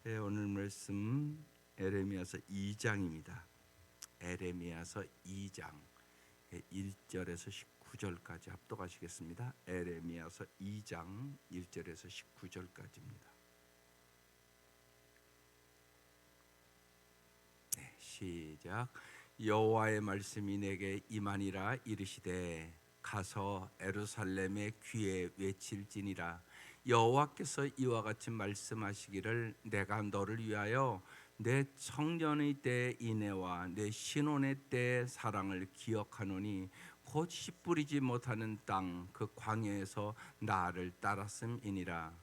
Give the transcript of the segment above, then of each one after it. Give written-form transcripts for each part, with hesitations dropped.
오늘 말씀 에레미야서 2장입니다. 에레미야서 2장 1절에서 19절까지 합독하시겠습니다. 에레미야서 2장 1절에서 19절까지입니다. 시작. 여호와의 말씀이 내게 임하니라. 이르시되 가서 에루살렘의 귀에 외칠지니라. 여호와께서 이와 같이 말씀하시기를 내가 너를 위하여 내 청년의 때 인애와 내 신혼의 때 사랑을 기억하노니 곧 씨 뿌리지 못하는 땅 그 광야에서 나를 따랐음이니라.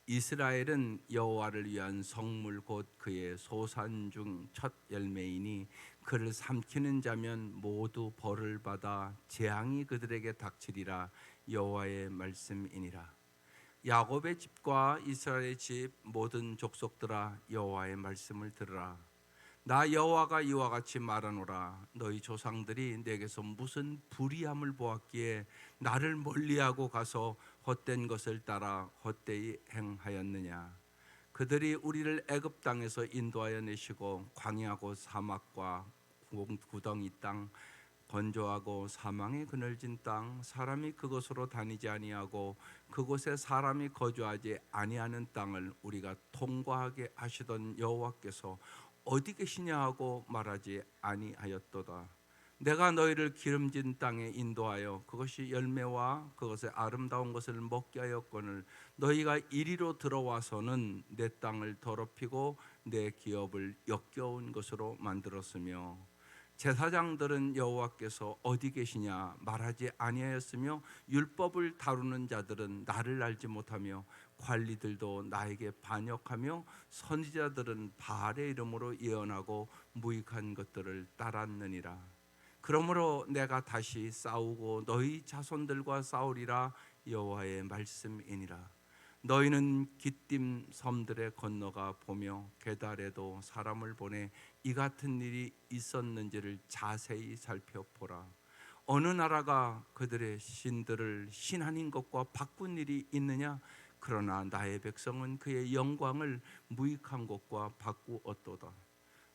이스라엘은 여호와를 위한 성물 곧 그의 소산 중 첫 열매이니 그를 삼키는 자면 모두 벌을 받아 재앙이 그들에게 닥치리라. 여호와의 말씀이니라. 야곱의 집과 이스라엘의 집 모든 족속들아 여호와의 말씀을 들으라. 나 여호와가 이와 같이 말하노라. 너희 조상들이 내게서 무슨 불의함을 보았기에 나를 멀리하고 가서 헛된 것을 따라 헛되이 행하였느냐. 그들이 우리를 애굽 땅에서 인도하여 내시고 광야고 사막과 구덩이 땅 건조하고 사망의 그늘진 땅 사람이 그곳으로 다니지 아니하고 그곳에 사람이 거주하지 아니하는 땅을 우리가 통과하게 하시던 여호와께서 어디 계시냐 하고 말하지 아니하였도다. 내가 너희를 기름진 땅에 인도하여 그것이 열매와 그것의 아름다운 것을 먹게 하였거늘 너희가 이리로 들어와서는 내 땅을 더럽히고 내 기업을 역겨운 것으로 만들었으며 제사장들은 여호와께서 어디 계시냐 말하지 아니하였으며 율법을 다루는 자들은 나를 알지 못하며 관리들도 나에게 반역하며 선지자들은 바알의 이름으로 예언하고 무익한 것들을 따랐느니라. 그러므로 내가 다시 싸우고 너희 자손들과 싸우리라. 여호와의 말씀이니라. 너희는 기띔 섬들에 건너가 보며 게달에도 사람을 보내 이 같은 일이 있었는지를 자세히 살펴보라. 어느 나라가 그들의 신들을 신하인 것과 바꾼 일이 있느냐? 그러나 나의 백성은 그의 영광을 무익한 것과 바꾸었도다.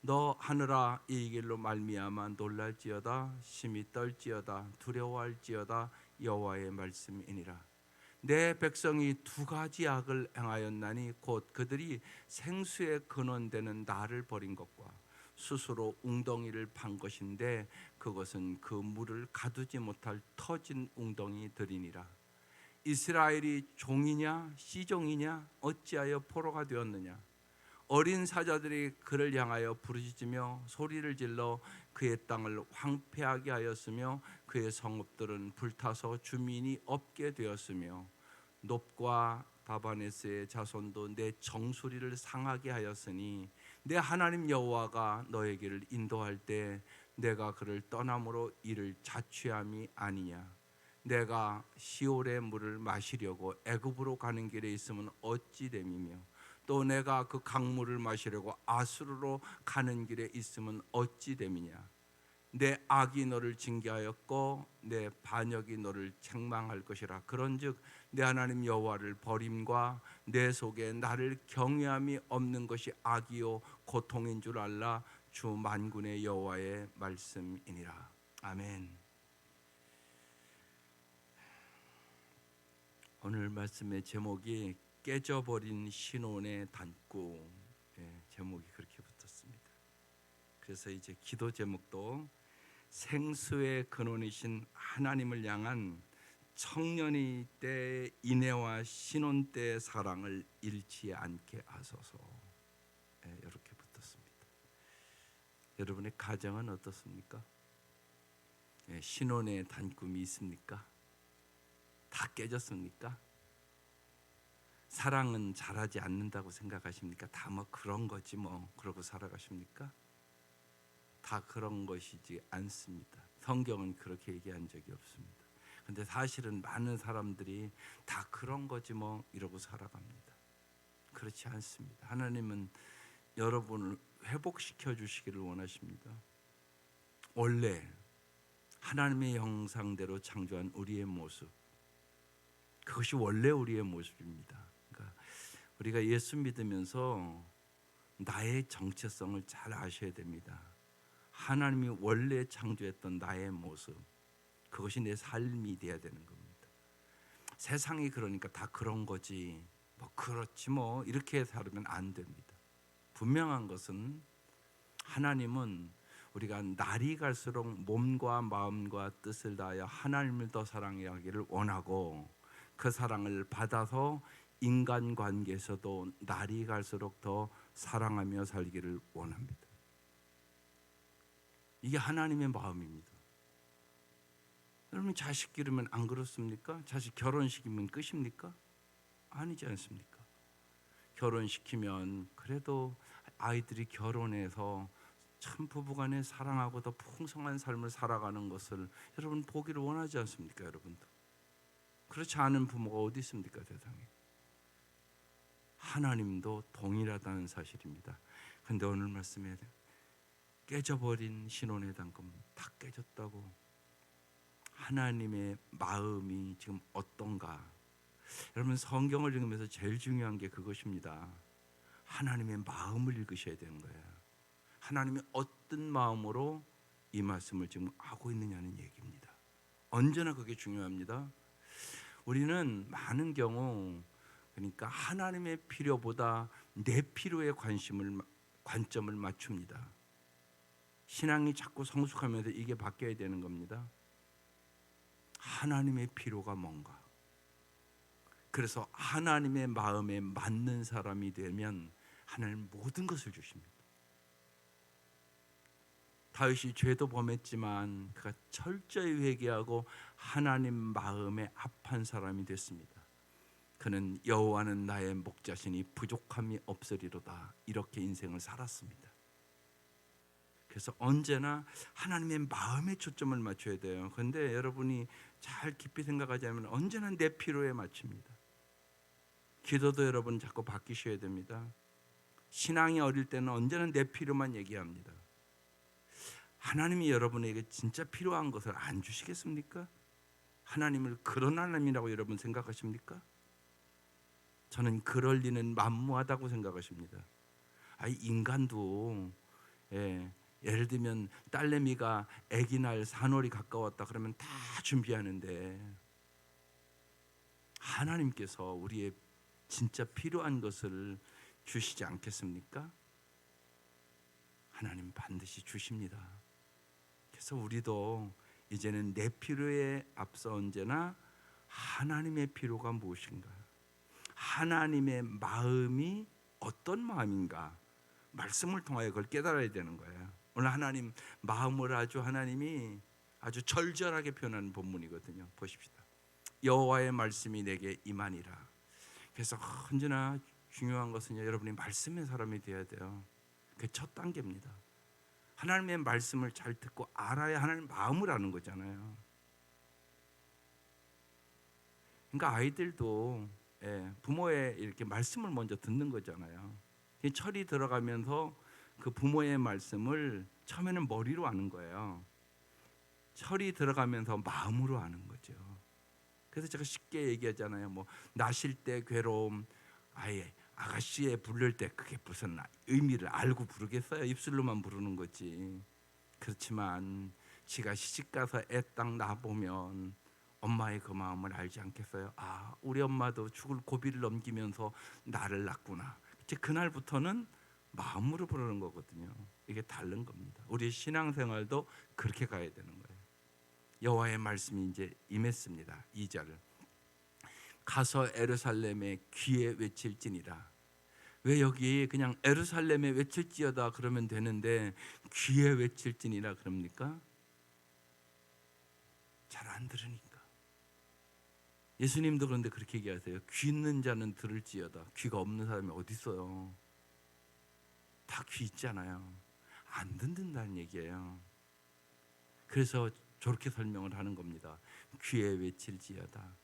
너 하늘아 이 길로 말미암아 놀랄지어다. 심히 떨지어다. 두려워할지어다. 여호와의 말씀이니라. 내 백성이 두 가지 악을 행하였나니 곧 그들이 생수의 근원되는 나를 버린 것과 스스로 웅덩이를 판 것인데 그것은 그 물을 가두지 못할 터진 웅덩이들이니라. 이스라엘이 종이냐 씨종이냐 어찌하여 포로가 되었느냐. 어린 사자들이 그를 향하여 부르짖으며 소리를 질러 그의 땅을 황폐하게 하였으며 그의 성읍들은 불타서 주민이 없게 되었으며 놉과 다바네스의 자손도 내 정수리를 상하게 하였으니 내 하나님 여호와가 너의 길을 인도할 때 내가 그를 떠남으로 이를 자취함이 아니냐. 내가 시올의 물을 마시려고 애굽으로 가는 길에 있으면 어찌 됨이며 또 내가 그 강물을 마시려고 아수르로 가는 길에 있으면 어찌 됨이냐. 내 악이 너를 징계하였고 내 반역이 너를 책망할 것이라. 그런즉 내 하나님 여호와를 버림과 내 속에 나를 경외함이 없는 것이 악이요 고통인 줄 알라. 주 만군의 여호와의 말씀이니라. 아멘. 오늘 말씀의 제목이 깨져버린 신혼의 단구. 제목이 그렇게 붙었습니다. 그래서 이제 기도 제목도 생수의 근원이신 하나님을 향한 청년의 때 인애와 신혼 때의 사랑을 잃지 않게 하소서. 이렇게 붙었습니다. 여러분의 가정은 어떻습니까? 신혼의 단꿈이 있습니까? 다 깨졌습니까? 사랑은 잘하지 않는다고 생각하십니까? 다 뭐 그런 거지 뭐 그러고 살아가십니까? 다 그런 것이지 않습니다. 성경은 그렇게 얘기한 적이 없습니다. 근데 사실은 많은 사람들이 다 그런 거지 뭐 이러고 살아갑니다. 그렇지 않습니다. 하나님은 여러분을 회복시켜 주시기를 원하십니다. 원래 하나님의 형상대로 창조한 우리의 모습, 그것이 원래 우리의 모습입니다. 그러니까 우리가 예수 믿으면서 나의 정체성을 잘 아셔야 됩니다. 하나님이 원래 창조했던 나의 모습, 그것이 내 삶이 돼야 되는 겁니다. 세상이 그러니까 다 그런 거지, 뭐 그렇지 뭐 이렇게 살면 안 됩니다. 분명한 것은 하나님은 우리가 날이 갈수록 몸과 마음과 뜻을 다하여 하나님을 더 사랑하기를 원하고, 그 사랑을 받아서 인간관계에서도 날이 갈수록 더 사랑하며 살기를 원합니다. 이게 하나님의 마음입니다. 여러분 자식 기르면 안 그렇습니까? 자식 결혼시키면 끝입니까? 아니지 않습니까? 결혼시키면 그래도 아이들이 결혼해서 참 부부간에 사랑하고 더 풍성한 삶을 살아가는 것을 여러분 보기를 원하지 않습니까? 여러분도 그렇지 않은 부모가 어디 있습니까? 세상에. 하나님도 동일하다는 사실입니다. 그런데 오늘 말씀에 깨져버린 신혼의 단금 다 깨졌다고, 하나님의 마음이 지금 어떤가? 여러분 성경을 읽으면서 제일 중요한 게 그것입니다. 하나님의 마음을 읽으셔야 되는 거예요. 하나님이 어떤 마음으로 이 말씀을 지금 하고 있느냐는 얘기입니다. 언제나 그게 중요합니다. 우리는 많은 경우 그러니까 하나님의 필요보다 내 필요에 관점을 맞춥니다. 신앙이 자꾸 성숙하면서 이게 바뀌어야 되는 겁니다. 하나님의 필요가 뭔가. 그래서 하나님의 마음에 맞는 사람이 되면 하나님 모든 것을 주십니다. 다윗이 죄도 범했지만 그가 철저히 회개하고 하나님 마음에 합한 사람이 됐습니다. 그는 여호와는 나의 목자시니 부족함이 없으리로다, 이렇게 인생을 살았습니다. 그래서 언제나 하나님의 마음에 초점을 맞춰야 돼요. 그런데 여러분이 잘 깊이 생각하지 않으면 언제나 내 필요에 맞춥니다. 기도도 여러분 자꾸 바뀌셔야 됩니다. 신앙이 어릴 때는 언제나 내 필요만 얘기합니다. 하나님이 여러분에게 진짜 필요한 것을 안 주시겠습니까? 하나님을 그런 하나님이라고 여러분 생각하십니까? 저는 그럴 리는 만무하다고 생각하십니다. 인간도 예를 들면 딸내미가 아기 날 산월이 가까웠다 그러면 다 준비하는데, 하나님께서 우리의 진짜 필요한 것을 주시지 않겠습니까? 하나님 반드시 주십니다. 그래서 우리도 이제는 내 필요에 앞서 언제나 하나님의 필요가 무엇인가, 하나님의 마음이 어떤 마음인가, 말씀을 통하여 그걸 깨달아야 되는 거예요. 오늘 하나님 마음을 하나님이 아주 절절하게 표현하는 본문이거든요. 보십시다. 여호와의 말씀이 내게 임하니라. 그래서 언제나 중요한 것은 여러분이 말씀의 사람이 되어야 돼요. 그게 첫 단계입니다. 하나님의 말씀을 잘 듣고 알아야 하나님 마음을 아는 거잖아요. 그러니까 아이들도 부모의 이렇게 말씀을 먼저 듣는 거잖아요. 철이 들어가면서 그 부모의 말씀을 처음에는 머리로 아는 거예요. 철이 들어가면서 마음으로 아는 거죠. 그래서 제가 쉽게 얘기하잖아요. 뭐 나실 때 괴로움, 아가씨에 부를 때 그게 무슨 의미를 알고 부르겠어요? 입술로만 부르는 거지. 그렇지만 지가 시집가서 애 딱 낳아보면 엄마의 그 마음을 알지 않겠어요? 우리 엄마도 죽을 고비를 넘기면서 나를 낳구나. 이제 그날부터는 마음으로 부르는 거거든요. 이게 다른 겁니다. 우리 신앙생활도 그렇게 가야 되는 거예요. 여호와의 말씀이 이제 임했습니다. 2절. 가서 에루살렘에 귀에 외칠지니라. 왜 여기 그냥 에루살렘에 외칠지어다 그러면 되는데 귀에 외칠지니라 그럽니까? 잘 안 들으니까. 예수님도 그런데 그렇게 얘기하세요. 귀 있는 자는 들을지어다. 귀가 없는 사람이 어디 있어요? 다 귀 있잖아요. 안 듣는다는 얘기예요. 그래서 저렇게 설명을 하는 겁니다. 귀에 외칠지어다.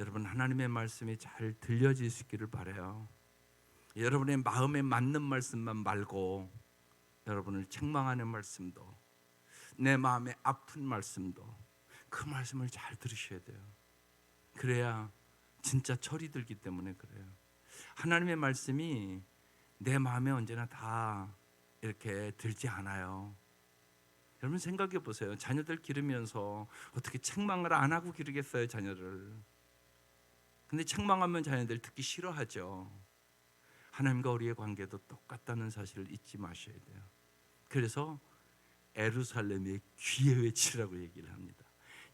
여러분 하나님의 말씀이 잘 들려지시기를 바라요. 여러분의 마음에 맞는 말씀만 말고 여러분을 책망하는 말씀도, 내 마음에 아픈 말씀도, 그 말씀을 잘 들으셔야 돼요. 그래야 진짜 철이 들기 때문에 그래요. 하나님의 말씀이 내 마음에 언제나 다 이렇게 들지 않아요. 여러분 생각해 보세요. 자녀들 기르면서 어떻게 책망을 안 하고 기르겠어요, 자녀를. 근데 책망하면 자녀들 듣기 싫어하죠. 하나님과 우리의 관계도 똑같다는 사실을 잊지 마셔야 돼요. 그래서 에루살렘의 귀에 외치라고 얘기를 합니다.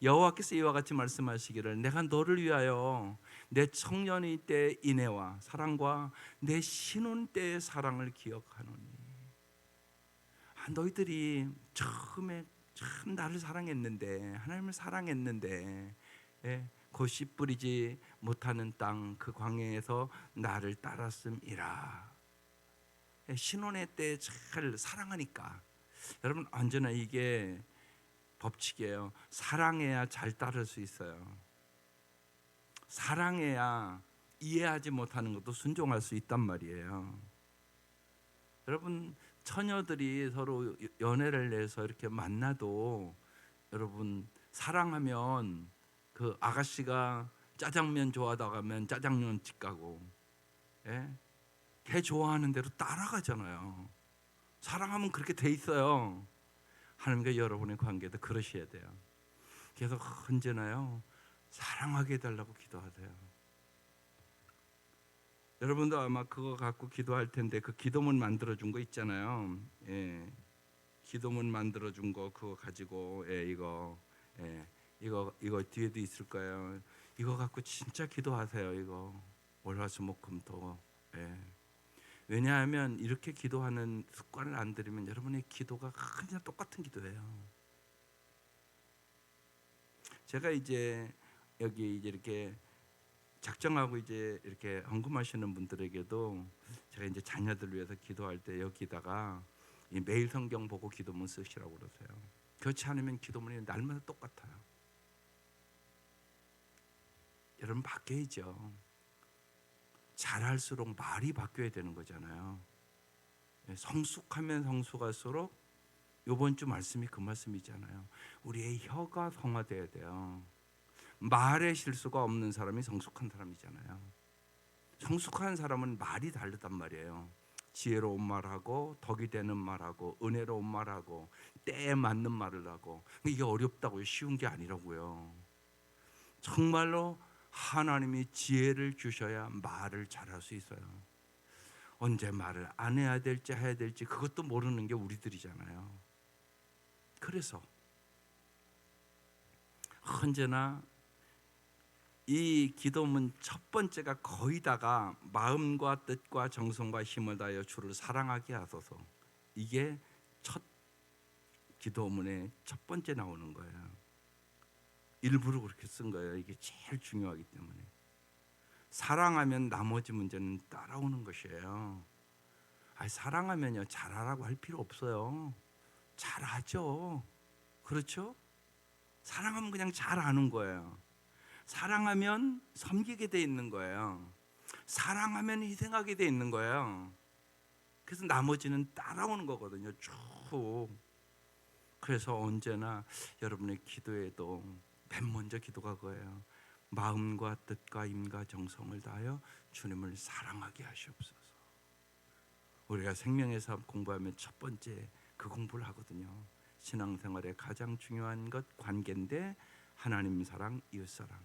여호와께서 이와 같이 말씀하시기를 내가 너를 위하여 내 청년의 때 인애와 사랑과 내 신혼 때의 사랑을 기억하노니. 너희들이 처음에 참 나를 사랑했는데, 하나님을 사랑했는데, 곧씨 뿌리지 못하는 땅 그 광야에서 나를 따랐음이라. 신혼의 때 잘 사랑하니까. 여러분 언제나 이게 법칙이에요. 사랑해야 잘 따를 수 있어요. 사랑해야 이해하지 못하는 것도 순종할 수 있단 말이에요. 여러분 처녀들이 서로 연애를 해서 이렇게 만나도 여러분 사랑하면 그 아가씨가 짜장면 좋아하다가 하면 짜장면집 가고, 걔 좋아하는 대로 따라가잖아요. 사랑하면 그렇게 돼 있어요. 하나님과 여러분의 관계도 그러셔야 돼요. 그래서 언제나요 사랑하게 해달라고 기도하세요. 여러분도 아마 그거 갖고 기도할 텐데 그 기도문 만들어준 거 있잖아요. 기도문 만들어준 거 그거 가지고 이거 뒤에도 있을 거예요. 이거 갖고 진짜 기도하세요. 이거 월화수목금토. 왜냐하면 이렇게 기도하는 습관을 안 들이면 여러분의 기도가 그냥 똑같은 기도예요. 제가 이제 여기 이제 이렇게 작정하고 이제 이렇게 헌금하시는 분들에게도 제가 이제 자녀들 위해서 기도할 때 여기다가 이 매일 성경 보고 기도문 쓰시라고 그러세요. 그렇지 않으면 기도문이 날마다 똑같아요. 여러분 바뀌어야죠. 잘할수록 말이 바뀌어야 되는 거잖아요. 성숙하면 성숙할수록 이번 주 말씀이 그 말씀이잖아요. 우리의 혀가 성화돼야 돼요. 말에 실수가 없는 사람이 성숙한 사람이잖아요. 성숙한 사람은 말이 다르단 말이에요. 지혜로운 말하고 덕이 되는 말하고 은혜로운 말하고 때에 맞는 말을 하고. 이게 어렵다고요. 쉬운 게 아니라고요. 정말로 하나님이 지혜를 주셔야 말을 잘할 수 있어요. 언제 말을 안 해야 될지 해야 될지 그것도 모르는 게 우리들이잖아요. 그래서 언제나 이 기도문 첫 번째가 거의 다가 마음과 뜻과 정성과 힘을 다하여 주를 사랑하게 하소서. 이게 첫 기도문의 첫 번째 나오는 거예요. 일부러 그렇게 쓴 거예요. 이게 제일 중요하기 때문에. 사랑하면 나머지 문제는 따라오는 것이에요. 사랑하면요 잘하라고 할 필요 없어요. 잘하죠. 그렇죠? 사랑하면 그냥 잘하는 거예요. 사랑하면 섬기게 돼 있는 거예요. 사랑하면 희생하게 돼 있는 거예요. 그래서 나머지는 따라오는 거거든요. 쭉. 그래서 언제나 여러분의 기도에도 맨 먼저 기도가 그거예요. 마음과 뜻과 힘과 정성을 다하여 주님을 사랑하게 하시옵소서. 우리가 생명의 사업 공부하면 첫 번째 그 공부를 하거든요. 신앙생활의 가장 중요한 것 관계인데 하나님 사랑, 이웃 사랑.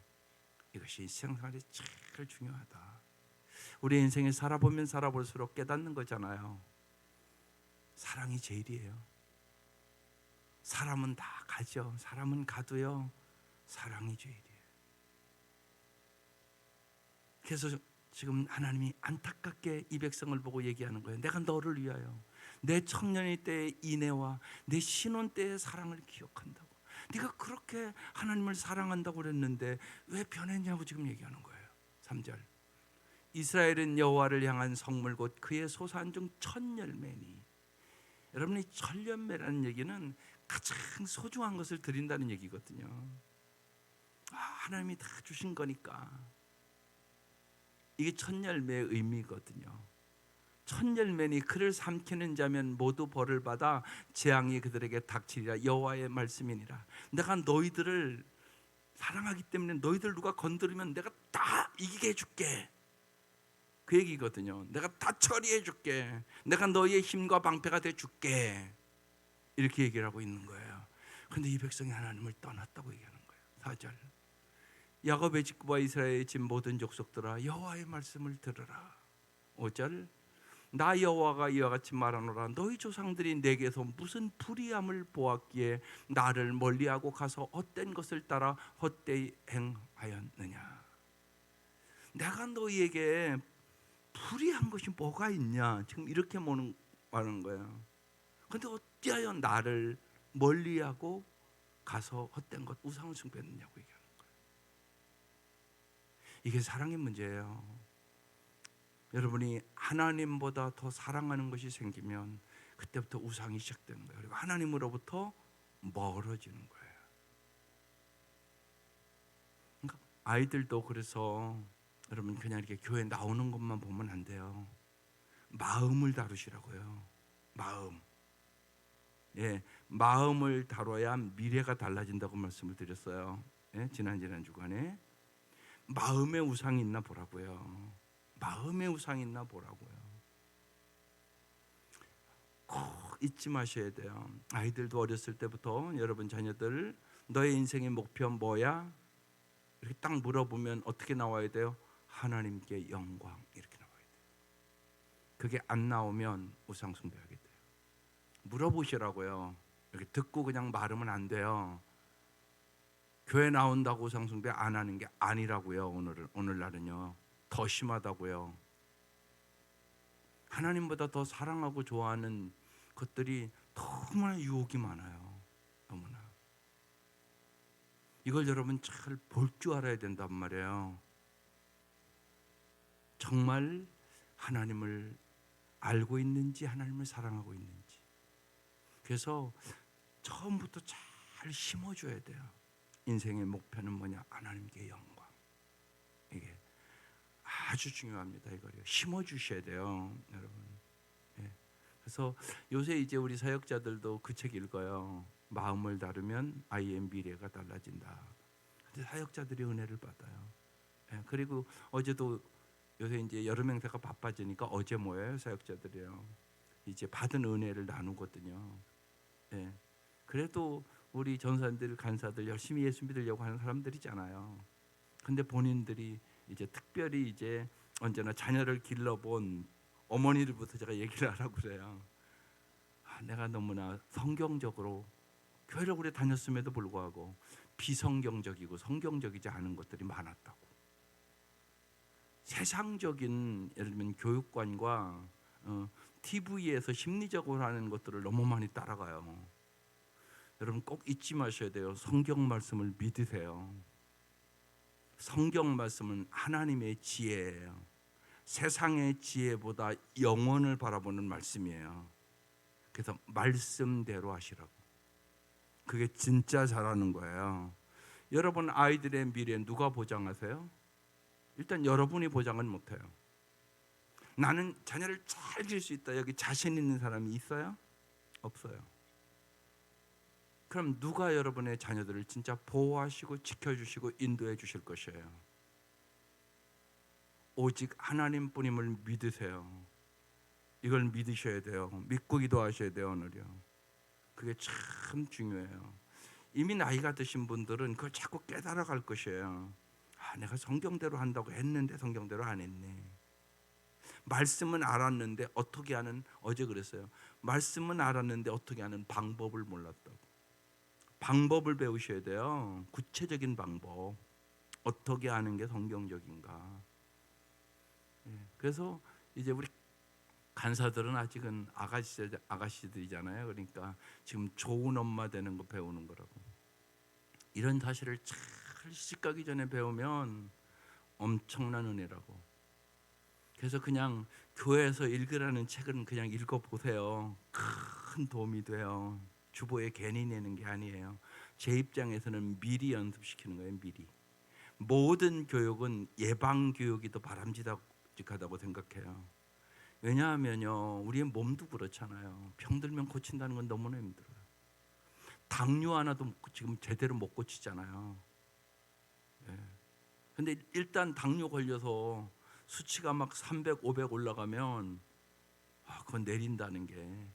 이것이 신앙생활에 제일 중요하다. 우리 인생에 살아보면 살아볼수록 깨닫는 거잖아요. 사랑이 제일이에요. 사람은 다 가죠. 사람은 가도요. 사랑이 제일이에요. 그래서 지금 하나님이 안타깝게 이 백성을 보고 얘기하는 거예요. 내가 너를 위하여 내 청년의 때의 인애와 내 신혼 때의 사랑을 기억한다고. 네가 그렇게 하나님을 사랑한다고 그랬는데 왜 변했냐고 지금 얘기하는 거예요. 3절 이스라엘은 여호와를 향한 성물 곧 그의 소산 중 첫 열매니. 여러분 이 첫 열매라는 얘기는 가장 소중한 것을 드린다는 얘기거든요. 하나님이 다 주신 거니까. 이게 첫 열매의 의미거든요. 첫 열매니 그를 삼키는 자면 모두 벌을 받아 재앙이 그들에게 닥치리라. 여호와의 말씀이니라. 내가 너희들을 사랑하기 때문에 너희들 누가 건드리면 내가 다 이기게 해줄게. 그 얘기거든요. 내가 다 처리해 줄게. 내가 너희의 힘과 방패가 돼 줄게. 이렇게 얘기를 하고 있는 거예요. 그런데 이 백성이 하나님을 떠났다고 얘기하는 거예요. 4절. 야곱의 집과 이스라엘의 집 모든 족속들아 여호와의 말씀을 들으라. 5절. 나 여호와가 이와 같이 말하노라. 너희 조상들이 내게서 무슨 불의함을 보았기에 나를 멀리하고 가서 헛된 것을 따라 헛되이 행하였느냐. 내가 너희에게 불의한 것이 뭐가 있냐. 지금 이렇게 말하는 거예요. 그런데 어찌하여 나를 멀리하고 가서 헛된 것 우상 숭배했느냐고 얘기하는 거예요. 이게 사랑의 문제예요. 여러분이 하나님보다 더 사랑하는 것이 생기면 그때부터 우상이 시작되는 거예요. 그리고 하나님으로부터 멀어지는 거예요. 그러니까 아이들도 그래서 여러분 그냥 이렇게 교회 나오는 것만 보면 안 돼요. 마음을 다루시라고요. 마음. 예, 마음을 다뤄야 미래가 달라진다고 말씀을 드렸어요. 예, 지난 주간에 마음의 우상이 있나 보라고요. 마음의 우상이 있나 보라고요. 꼭 잊지 마셔야 돼요. 아이들도 어렸을 때부터 여러분 자녀들 너의 인생의 목표 뭐야? 이렇게 딱 물어보면 어떻게 나와야 돼요? 하나님께 영광 이렇게 나와야 돼요. 그게 안 나오면 우상 숭배하게 돼요. 물어보시라고요. 이렇게 듣고 그냥 말하면 안 돼요. 교회 나온다고 우상 숭배 안 하는 게 아니라고요. 오늘날은요. 더 심하다고요. 하나님보다 더 사랑하고 좋아하는 것들이 너무나 유혹이 많아요. 너무나. 이걸 여러분 잘 볼 줄 알아야 된단 말이에요. 정말 하나님을 알고 있는지 하나님을 사랑하고 있는지. 그래서 처음부터 잘 심어줘야 돼요. 인생의 목표는 뭐냐? 하나님께 영광. 이게 아주 중요합니다. 이거요. 심어주셔야 돼요, 여러분. 예. 그래서 요새 이제 우리 사역자들도 그 책 읽어요. 마음을 다루면 아이의 미래가 달라진다. 근데 사역자들이 은혜를 받아요. 예. 그리고 어제도 요새 이제 여름 행사가 바빠지니까 어제 모여요, 사역자들이요. 이제 받은 은혜를 나누거든요. 예. 그래도 우리 전사님들, 간사들 열심히 예수 믿으려고 하는 사람들이잖아요. 근데 본인들이 이제 특별히 이제 언제나 자녀를 길러본 어머니들부터 제가 얘기를 하라고 그래요. 내가 너무나 성경적으로 교회를 오래 다녔음에도 불구하고 비성경적이고 성경적이지 않은 것들이 많았다고. 세상적인 예를 들면 교육관과 TV에서 심리적으로 하는 것들을 너무 많이 따라가요. 여러분 꼭 잊지 마셔야 돼요. 성경 말씀을 믿으세요. 성경 말씀은 하나님의 지혜예요. 세상의 지혜보다 영혼을 바라보는 말씀이에요. 그래서 말씀대로 하시라고. 그게 진짜 잘하는 거예요. 여러분 아이들의 미래 누가 보장하세요? 일단 여러분이 보장은 못해요. 나는 자녀를 잘 길 수 있다. 여기 자신 있는 사람이 있어요? 없어요. 그럼 누가 여러분의 자녀들을 진짜 보호하시고 지켜주시고 인도해 주실 것이에요? 오직 하나님뿐임을 믿으세요. 이걸 믿으셔야 돼요. 믿고 기도하셔야 돼요. 오늘요. 그게 참 중요해요. 이미 나이가 드신 분들은 그걸 자꾸 깨달아 갈 것이에요. 내가 성경대로 한다고 했는데 성경대로 안 했네. 말씀은 알았는데 어떻게 하는, 어제 그랬어요. 말씀은 알았는데 어떻게 하는 방법을 몰랐다고. 방법을 배우셔야 돼요. 구체적인 방법. 어떻게 하는 게 성경적인가. 그래서 이제 우리 간사들은 아직은 아가씨들이잖아요. 그러니까 지금 좋은 엄마 되는 거 배우는 거라고. 이런 사실을 잘 시집가기 전에 배우면 엄청난 은혜라고. 그래서 그냥 교회에서 읽으라는 책은 그냥 읽어보세요. 큰 도움이 돼요. 주보에 괜히 내는 게 아니에요. 제 입장에서는 미리 연습시키는 거예요. 미리. 모든 교육은 예방 교육이 더 바람직하다고 생각해요. 왜냐하면요, 우리의 몸도 그렇잖아요. 병들면 고친다는 건 너무나 힘들어요. 당뇨 하나도 지금 제대로 못 고치잖아요. 근데 일단 당뇨 걸려서 수치가 막 300, 500 올라가면 그건 내린다는 게.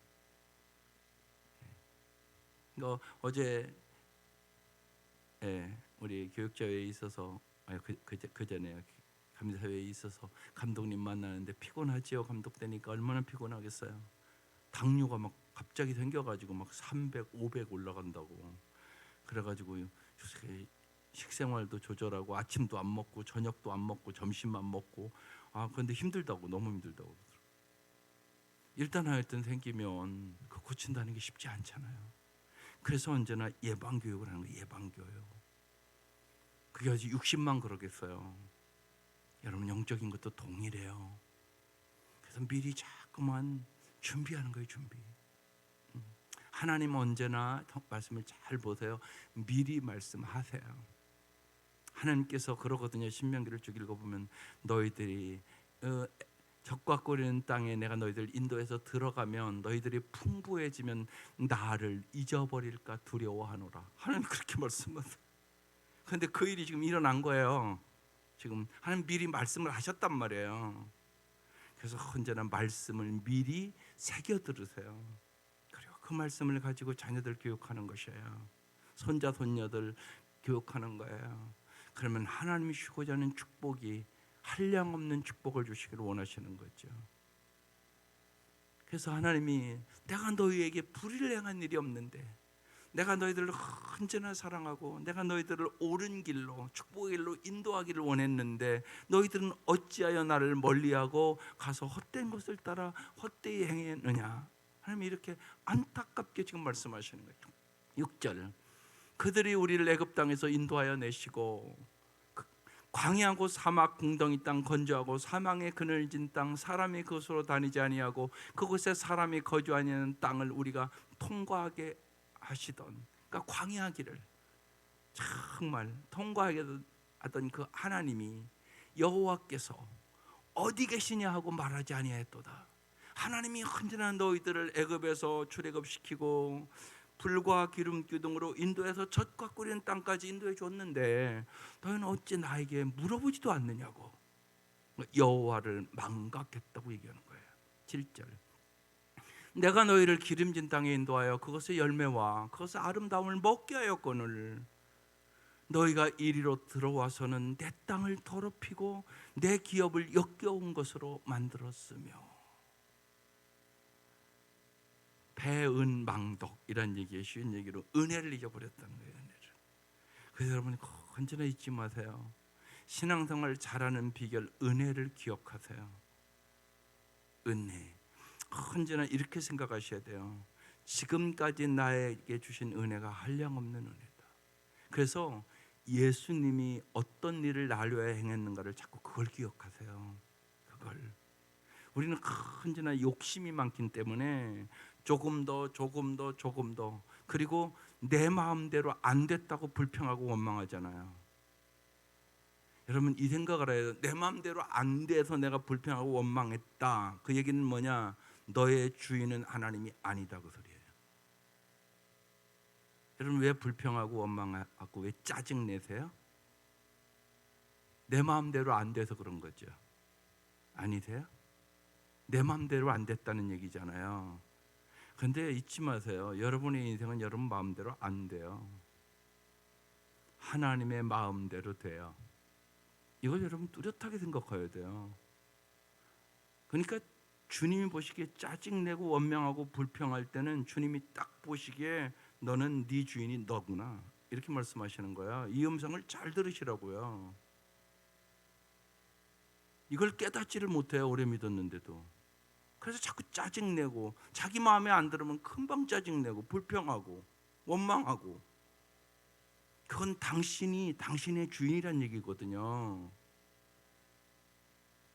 어제 우리 교육자회에 있어서 그전에 감사회에 있어서 감독님 만나는데 피곤하지요. 감독 되니까 얼마나 피곤하겠어요. 당뇨가 막 갑자기 생겨가지고 막 300, 500 올라간다고. 그래가지고 요새 식생활도 조절하고 아침도 안 먹고 저녁도 안 먹고 점심만 먹고 그런데 힘들다고, 너무 힘들다고. 일단 하여튼 생기면 그 고친다는 게 쉽지 않잖아요. 그래서 언제나 예방교육을 하는 거예요. 예방교육. 그게 아주 60만 그러겠어요. 여러분 영적인 것도 동일해요. 그래서 미리 자꾸만 준비하는 거예요. 준비. 하나님 언제나 말씀을 잘 보세요. 미리 말씀하세요. 하나님께서 그러거든요. 신명기를 쭉 읽어보면 너희들이 적과 꼬리는 땅에 내가 너희들 인도해서 들어가면 너희들이 풍부해지면 나를 잊어버릴까 두려워하노라. 하나님 그렇게 말씀하세요. 그런데 그 일이 지금 일어난 거예요. 지금 하나님 미리 말씀을 하셨단 말이에요. 그래서 언제나 말씀을 미리 새겨 들으세요. 그리고 그 말씀을 가지고 자녀들 교육하는 것이에요. 손자 손녀들 교육하는 거예요. 그러면 하나님이 주고자 하는 축복이 한량없는 축복을 주시기를 원하시는 거죠. 그래서 하나님이 내가 너희에게 불의를 행한 일이 없는데 내가 너희들을 언제나 사랑하고 내가 너희들을 옳은 길로 축복의 길로 인도하기를 원했는데 너희들은 어찌하여 나를 멀리하고 가서 헛된 것을 따라 헛되이 행했느냐. 하나님이 이렇게 안타깝게 지금 말씀하시는 거예요. 6절 그들이 우리를 애굽 땅에서 인도하여 내시고 광야고 사막 궁덩이 땅 건조하고 사망의 그늘진 땅 사람이 그곳으로 다니지 아니하고 그곳에 사람이 거주하지 않는 땅을 우리가 통과하게 하시던, 그러니까 광야길을 정말 통과하게 하던 그 하나님이 여호와께서 어디 계시냐 하고 말하지 아니하였도다. 하나님이 언제나 너희들을 애굽에서 출애굽시키고 불과 기름 기둥으로 인도해서 젖과 꿀인 땅까지 인도해 줬는데 너희는 어찌 나에게 물어보지도 않느냐고 여호와를 망각했다고 얘기하는 거예요. 7절 내가 너희를 기름진 땅에 인도하여 그것의 열매와 그것의 아름다움을 먹게 하였거늘 너희가 이리로 들어와서는 내 땅을 더럽히고 내 기업을 역겨운 것으로 만들었으며. 배은망덕이란 얘기에 쉬운 얘기로 은혜를 잊어버렸다는 거예요. 은혜를. 그래서 여러분 언제나 잊지 마세요. 신앙생활 잘하는 비결 은혜를 기억하세요. 은혜. 언제나 이렇게 생각하셔야 돼요. 지금까지 나에게 주신 은혜가 한량없는 은혜다. 그래서 예수님이 어떤 일을 나를 위해 행했는가를 자꾸 그걸 기억하세요. 그걸. 우리는 언제나 욕심이 많기 때문에 조금 더 그리고 내 마음대로 안 됐다고 불평하고 원망하잖아요. 여러분 이 생각을 해요. 내 마음대로 안 돼서 내가 불평하고 원망했다. 그 얘기는 뭐냐? 너의 주인은 하나님이 아니다 그 소리예요. 여러분 왜 불평하고 원망하고 왜 짜증 내세요? 내 마음대로 안 돼서 그런 거죠. 아니세요? 내 마음대로 안 됐다는 얘기잖아요. 그런데 잊지 마세요. 여러분의 인생은 여러분 마음대로 안 돼요. 하나님의 마음대로 돼요. 이걸 여러분 뚜렷하게 생각해야 돼요. 그러니까 주님이 보시기에 짜증내고 원망하고 불평할 때는 주님이 딱 보시기에 너는 네 주인이 너구나 이렇게 말씀하시는 거야. 이 음성을 잘 들으시라고요. 이걸 깨닫지를 못해요. 오래 믿었는데도. 그래서 자꾸 짜증내고 자기 마음에 안 들으면 금방 짜증내고 불평하고 원망하고. 그건 당신의 주인이란 얘기거든요.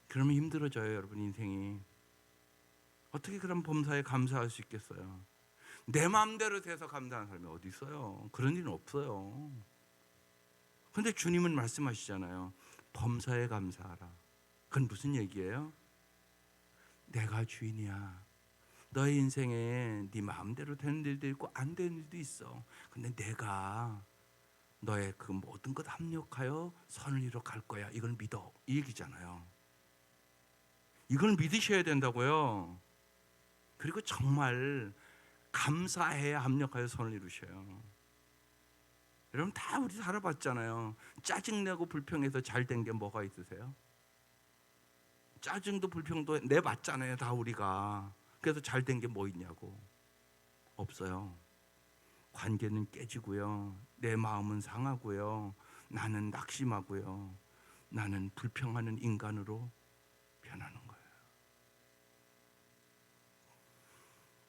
그러면 힘들어져요. 여러분 인생이. 어떻게 그런 범사에 감사할 수 있겠어요? 내 마음대로 돼서 감사하는 사람이 어디 있어요? 그런 일은 없어요. 그런데 주님은 말씀하시잖아요. 범사에 감사하라. 그건 무슨 얘기예요? 내가 주인이야. 너의 인생에 네 마음대로 되는 일도 있고 안 되는 일도 있어. 근데 내가 너의 그 모든 것 합력하여 선을 이루어 갈 거야. 이걸 믿어. 이 얘기잖아요. 이걸 믿으셔야 된다고요. 그리고 정말 감사해야 합력하여 선을 이루셔요. 여러분 다 우리 살아봤잖아요. 짜증내고 불평해서 잘 된 게 뭐가 있으세요? 짜증도 불평도 내봤잖아요. 다 우리가. 그래서 잘 된 게 뭐 있냐고. 없어요. 관계는 깨지고요. 내 마음은 상하고요. 나는 낙심하고요. 나는 불평하는 인간으로 변하는 거예요.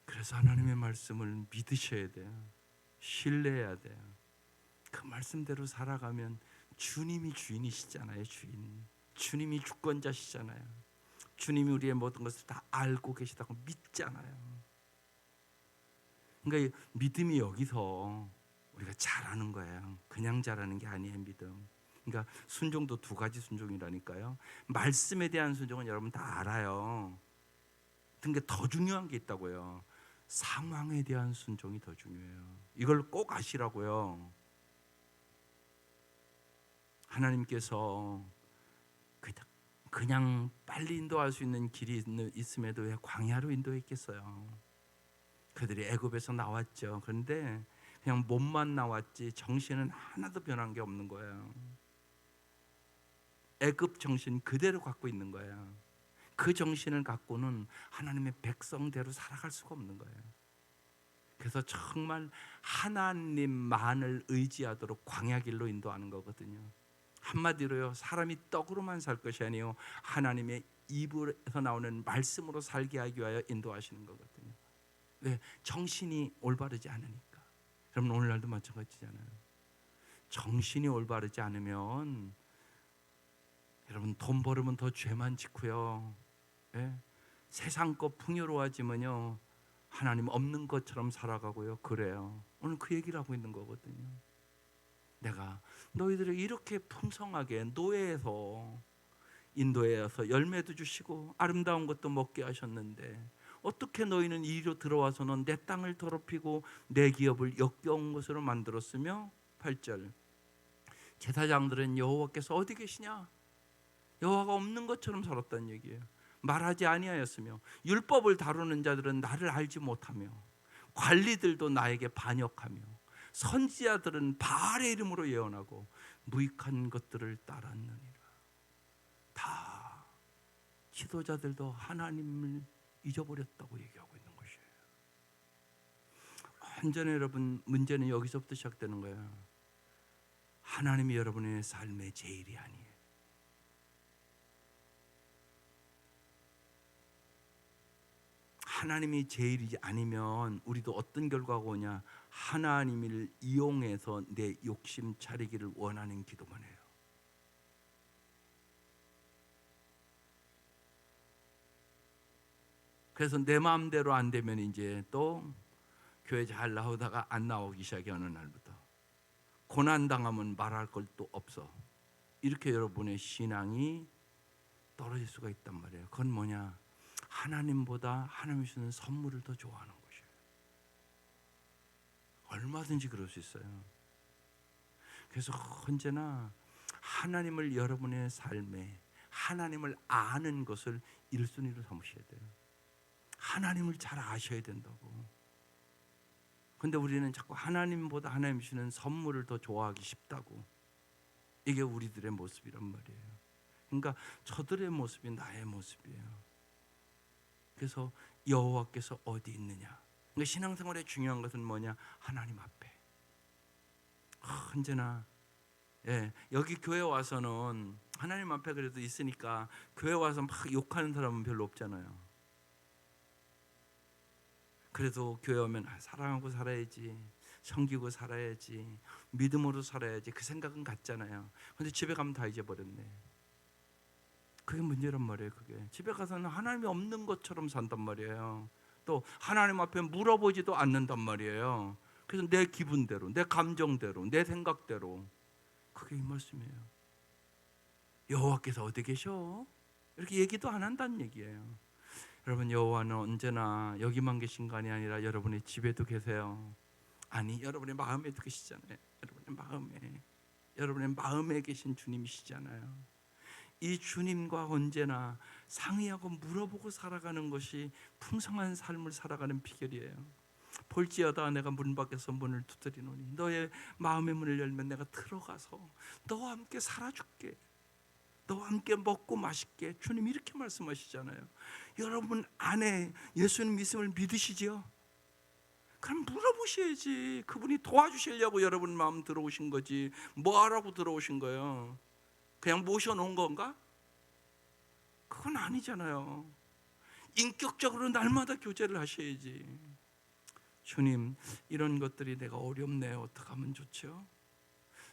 그래서 하나님의 말씀을 믿으셔야 돼요. 신뢰해야 돼요. 그 말씀대로 살아가면 주님이 주인이시잖아요. 주님이 주권자시잖아요. 주님이 우리의 모든 것을 다 알고 계시다고 믿잖아요. 그러니까 믿음이 여기서 우리가 잘하는 거예요. 그냥 잘하는 게 아니에요. 믿음. 그러니까 순종도 두 가지 순종이라니까요. 말씀에 대한 순종은 여러분 다 알아요. 근데 더 중요한 게 있다고요. 상황에 대한 순종이 더 중요해요. 이걸 꼭 아시라고요. 하나님께서 그냥 빨리 인도할 수 있는 길이 있음에도 왜 광야로 인도했겠어요? 그들이 애굽에서 나왔죠. 그런데 그냥 몸만 나왔지 정신은 하나도 변한 게 없는 거예요. 애굽 정신 그대로 갖고 있는 거예요. 그 정신을 갖고는 하나님의 백성대로 살아갈 수가 없는 거예요. 그래서 정말 하나님만을 의지하도록 광야길로 인도하는 거거든요. 한마디로요, 사람이 떡으로만 살 것이 아니요 하나님의 입에서 나오는 말씀으로 살게 하기 위하여 인도하시는 거거든요. 왜? 정신이 올바르지 않으니까. 여러분 오늘날도 마찬가지잖아요. 정신이 올바르지 않으면 여러분 돈 벌으면 더 죄만 짓고요. 예? 세상 것 풍요로워지면요 하나님 없는 것처럼 살아가고요. 그래요. 오늘 그 얘기를 하고 있는 거거든요. 내가 너희들을 이렇게 풍성하게 노예에서 인도에서 열매도 주시고 아름다운 것도 먹게 하셨는데 어떻게 너희는 이리로 들어와서는 내 땅을 더럽히고 내 기업을 역겨운 것으로 만들었으며 8절 제사장들은 여호와께서 어디 계시냐? 여호와가 없는 것처럼 살았다는 얘기예요. 말하지 아니하였으며 율법을 다루는 자들은 나를 알지 못하며 관리들도 나에게 반역하며 선지자들은 바알의 이름으로 예언하고 무익한 것들을 따랐느니라. 다 지도자들도 하나님을 잊어버렸다고 얘기하고 있는 것이에요. 완전히 여러분 문제는 여기서부터 시작되는 거예요. 하나님이 여러분의 삶의 제일이 아니에요. 하나님이 제일이지 아니면 우리도 어떤 결과가 오냐? 하나님을 이용해서 내 욕심 차리기를 원하는 기도만 해요. 그래서 내 마음대로 안 되면 이제 또 교회 잘 나오다가 안 나오기 시작해. 어느 날부터 고난 당하면 말할 것도 없어. 이렇게 여러분의 신앙이 떨어질 수가 있단 말이에요. 그건 뭐냐? 하나님보다 하나님이 주는 선물을 더 좋아하는 것이에요. 얼마든지 그럴 수 있어요. 그래서 언제나 하나님을 여러분의 삶에 하나님을 아는 것을 1순위로 삼으셔야 돼요. 하나님을 잘 아셔야 된다고. 근데 우리는 자꾸 하나님보다 하나님 주시는 선물을 더 좋아하기 쉽다고. 이게 우리들의 모습이란 말이에요. 그러니까 저들의 모습이 나의 모습이에요. 그래서 여호와께서 어디 있느냐? 그러니까 신앙생활의 중요한 것은 뭐냐? 하나님 앞에. 언제나 여기 교회 와서는 하나님 앞에 그래도 있으니까 교회 와서 막 욕하는 사람은 별로 없잖아요. 그래도 교회 오면 사랑하고 살아야지, 섬기고 살아야지, 믿음으로 살아야지 그 생각은 같잖아요. 근데 집에 가면 다 잊어버렸네. 그게 문제란 말이에요. 그게 집에 가서는 하나님이 없는 것처럼 산단 말이에요. 또 하나님 앞에 물어보지도 않는단 말이에요. 그래서 내 기분대로, 내 감정대로, 내 생각대로. 그게 이 말씀이에요. 여호와께서 어디 계셔? 이렇게 얘기도 안 한다는 얘기예요. 여러분 여호와는 언제나 여기만 계신 거 아니라 여러분의 집에도 계세요. 아니 여러분의 마음에도 계시잖아요. 여러분의 마음에 계신 주님이시잖아요. 이 주님과 언제나 상의하고 물어보고 살아가는 것이 풍성한 삶을 살아가는 비결이에요. 볼지어다 내가 문 밖에서 문을 두드리노니 너의 마음의 문을 열면 내가 들어가서 너와 함께 살아줄게. 너와 함께 먹고 마실게. 주님 이렇게 말씀하시잖아요. 여러분 안에 예수님 믿음을 믿으시지요? 그럼 물어보셔야지. 그분이 도와주시려고 여러분 마음 들어오신 거지. 뭐 하라고 들어오신 거예요? 그냥 모셔놓은 건가? 그건 아니잖아요. 인격적으로 날마다 교제를 하셔야지. 주님, 이런 것들이 내가 어렵네요. 어떻게 하면 좋죠?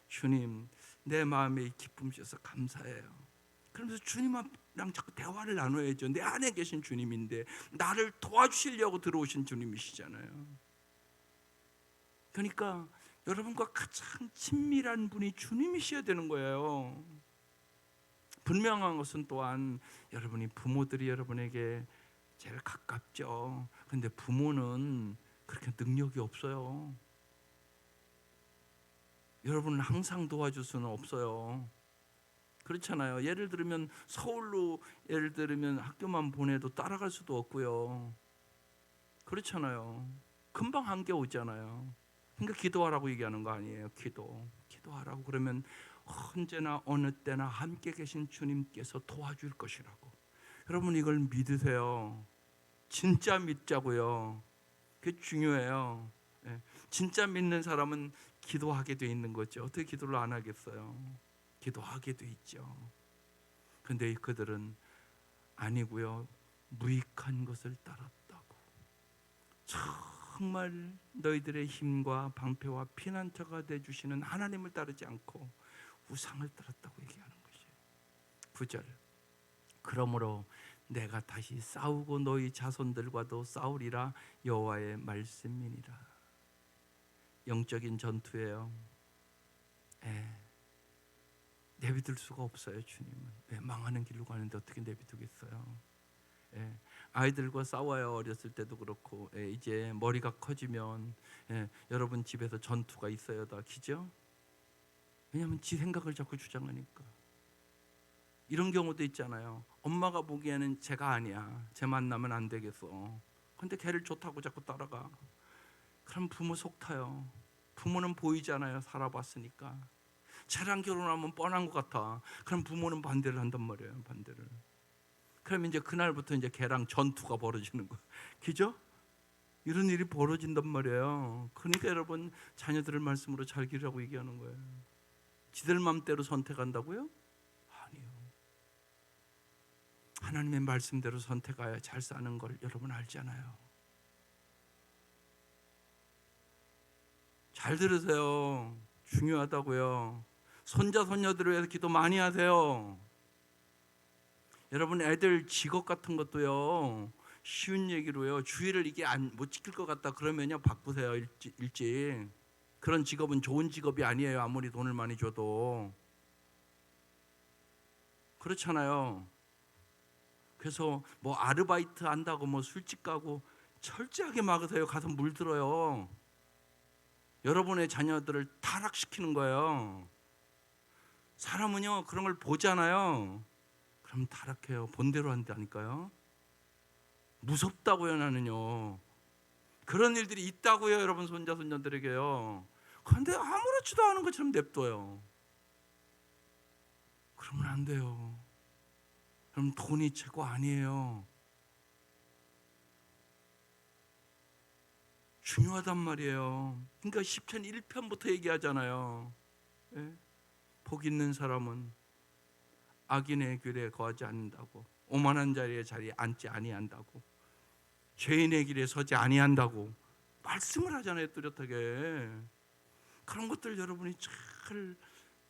주님, 내 마음에 이 기쁨 주셔서 감사해요. 그러면서 주님이랑 자꾸 대화를 나눠야죠. 내 안에 계신 주님인데 나를 도와주시려고 들어오신 주님이시잖아요. 그러니까 여러분과 가장 친밀한 분이 주님이셔야 되는 거예요. 분명한 것은 또한 여러분이 부모들이 여러분에게 제일 가깝죠. 근데 부모는 그렇게 능력이 없어요. 여러분은 항상 도와줄 수는 없어요. 그렇잖아요. 예를 들면 서울로 예를 들면 학교만 보내도 따라갈 수도 없고요. 그렇잖아요. 금방 한계 오잖아요. 그러니까 기도하라고 얘기하는 거 아니에요. 기도하라고. 그러면 언제나 어느 때나 함께 계신 주님께서 도와줄 것이라고. 여러분 이걸 믿으세요. 진짜 믿자고요. 그게 중요해요. 진짜 믿는 사람은 기도하게 돼 있는 거죠. 어떻게 기도를 안 하겠어요? 기도하게 돼 있죠. 그런데 그들은 아니고요. 무익한 것을 따랐다고. 정말 너희들의 힘과 방패와 피난처가 되주시는 하나님을 따르지 않고 우상을 따랐다고 얘기하는 것이에요. 9절. 그러므로 내가 다시 싸우고 너희 자손들과도 싸우리라 여호와의 말씀이니라. 영적인 전투예요. 내비둘 수가 없어요. 주님은 왜 망하는 길로 가는데 어떻게 내비두겠어요? 아이들과 싸워요. 어렸을 때도 그렇고 이제 머리가 커지면 여러분 집에서 전투가 있어요. 다 기죠? 왜냐하면 지 생각을 자꾸 주장하니까. 이런 경우도 있잖아요. 엄마가 보기에는 쟤가 아니야. 쟤 만나면 안 되겠어. 근데 걔를 좋다고 자꾸 따라가. 그럼 부모 속 타요. 부모는 보이잖아요. 살아봤으니까. 쟤랑 결혼하면 뻔한 것 같아. 그럼 부모는 반대를 한단 말이에요. 반대를. 그럼 이제 그날부터 이제 걔랑 전투가 벌어지는 거예요. 그죠? 이런 일이 벌어진단 말이에요. 그러니까 여러분 자녀들을 말씀으로 잘 기르라고 얘기하는 거예요. 지들 맘대로 선택한다고요? 아니요. 하나님의 말씀대로 선택하여 잘 사는 걸 여러분 알잖아요. 잘 들으세요. 중요하다고요. 손자 손녀들을 위해서 기도 많이 하세요. 여러분 애들 직업 같은 것도요. 쉬운 얘기로요. 주의를 이게 못 지킬 것 같다 그러면요 바꾸세요. 일찍. 그런 직업은 좋은 직업이 아니에요. 아무리 돈을 많이 줘도. 그렇잖아요. 그래서 뭐 아르바이트 한다고 뭐 술집 가고 철저하게 막으세요. 가서 물들어요. 여러분의 자녀들을 타락시키는 거예요. 사람은요 그런 걸 보잖아요. 그럼 타락해요. 본대로 한다니까요. 무섭다고요. 나는요 그런 일들이 있다고요. 여러분 손자 손녀들에게요. 그런데 아무렇지도 않은 것처럼 냅둬요. 그러면 안 돼요. 그럼 돈이 최고 아니에요. 중요하단 말이에요. 그러니까 시편 1편부터 얘기하잖아요. 복 있는 사람은 악인의 길에 거하지 않는다고, 오만한 자리에 앉지 아니한다고, 죄인의 길에 서지 아니한다고 말씀을 하잖아요. 뚜렷하게. 그런 것들 여러분이 잘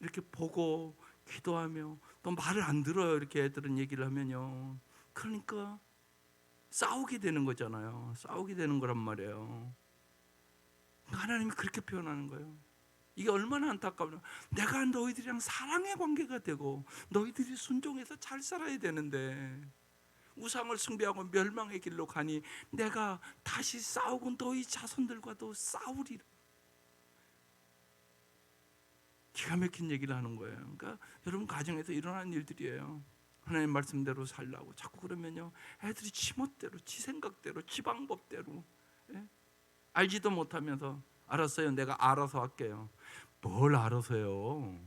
이렇게 보고 기도하며 또 말을 안 들어요. 이렇게 애들은 얘기를 하면요. 그러니까 싸우게 되는 거잖아요. 싸우게 되는 거란 말이에요. 하나님이 그렇게 표현하는 거예요. 이게 얼마나 안타까워요. 내가 너희들이랑 사랑의 관계가 되고 너희들이 순종해서 잘 살아야 되는데 우상을 숭배하고 멸망의 길로 가니 내가 다시 싸우고 너희 자손들과도 싸우리라. 기가 막힌 얘기를 하는 거예요. 그러니까 여러분 가정에서 일어나는 일들이에요. 하나님 말씀대로 살라고 자꾸 그러면요, 애들이 지멋대로, 지 생각대로, 지 방법대로, 예? 알지도 못하면서 알았어요, 내가 알아서 할게요. 뭘 알아서요?